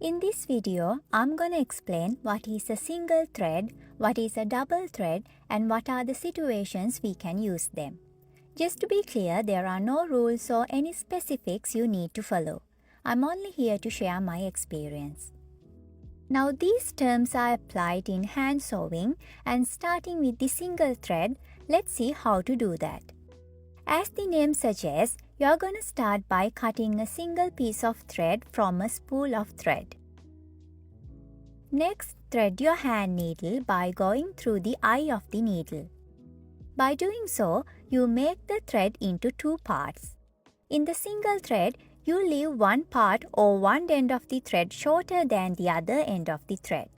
In this video, I'm going to explain what is a single thread, what is a double thread, and what are the situations we can use them. Just to be clear, there are no rules or any specifics you need to follow. I'm only here to share my experience. Now these terms are applied in hand sewing, and starting with the single thread, let's see how to do that. As the name suggests, you're going to start by cutting a single piece of thread from a spool of thread. Next, thread your hand needle by going through the eye of the needle. By doing so, you make the thread into two parts. In the single thread, you leave one part or one end of the thread shorter than the other end of the thread.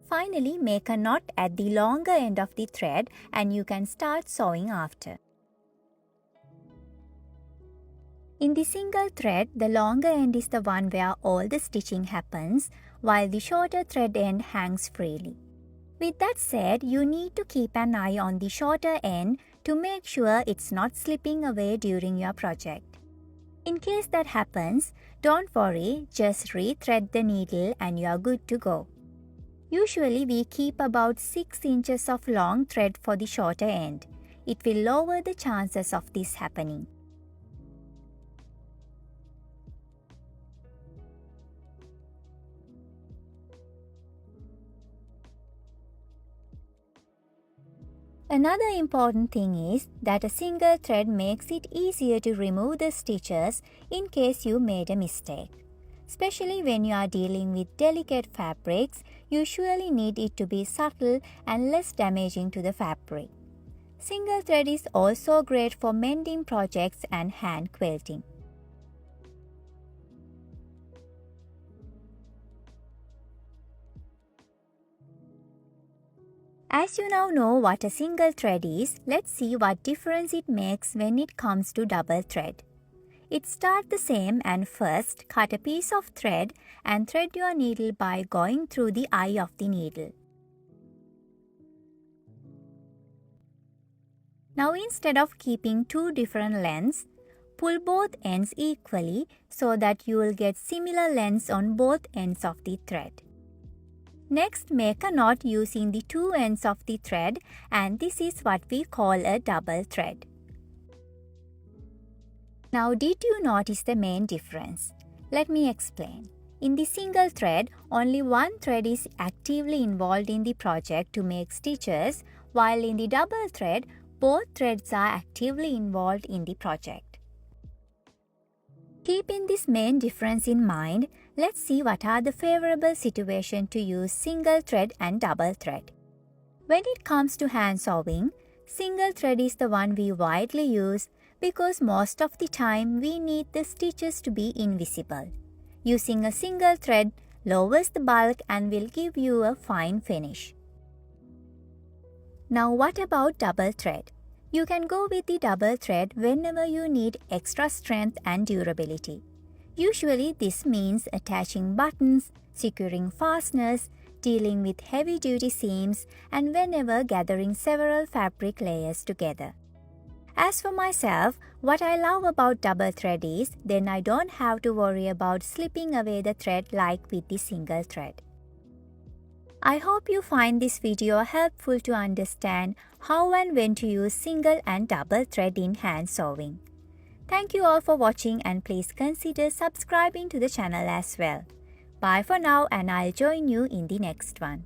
Finally, make a knot at the longer end of the thread and you can start sewing after. In the single thread, the longer end is the one where all the stitching happens, while the shorter thread end hangs freely. With that said, you need to keep an eye on the shorter end to make sure it's not slipping away during your project. In case that happens, don't worry, just re-thread the needle and you're good to go. Usually we keep about 6 inches of long thread for the shorter end. It will lower the chances of this happening. Another important thing is that a single thread makes it easier to remove the stitches in case you made a mistake. Especially when you are dealing with delicate fabrics, you surely need it to be subtle and less damaging to the fabric. Single thread is also great for mending projects and hand quilting. As you now know what a single thread is, let's see what difference it makes when it comes to double thread. It starts the same, and first cut a piece of thread and thread your needle by going through the eye of the needle. Now instead of keeping two different lengths, pull both ends equally so that you will get similar lengths on both ends of the thread. Next, make a knot using the two ends of the thread, and this is what we call a double thread. Now, did you notice the main difference? Let me explain. In the single thread, only one thread is actively involved in the project to make stitches, while in the double thread, both threads are actively involved in the project. Keeping this main difference in mind, let's see what are the favorable situations to use single thread and double thread. When it comes to hand sewing, single thread is the one we widely use because most of the time we need the stitches to be invisible. Using a single thread lowers the bulk and will give you a fine finish. Now what about double thread? You can go with the double thread whenever you need extra strength and durability. Usually this means attaching buttons, securing fasteners, dealing with heavy-duty seams, and whenever gathering several fabric layers together. As for myself, what I love about double thread is then I don't have to worry about slipping away the thread like with the single thread. I hope you find this video helpful to understand how and when to use single and double thread in hand sewing. Thank you all for watching, and please consider subscribing to the channel as well. Bye for now, and I'll join you in the next one.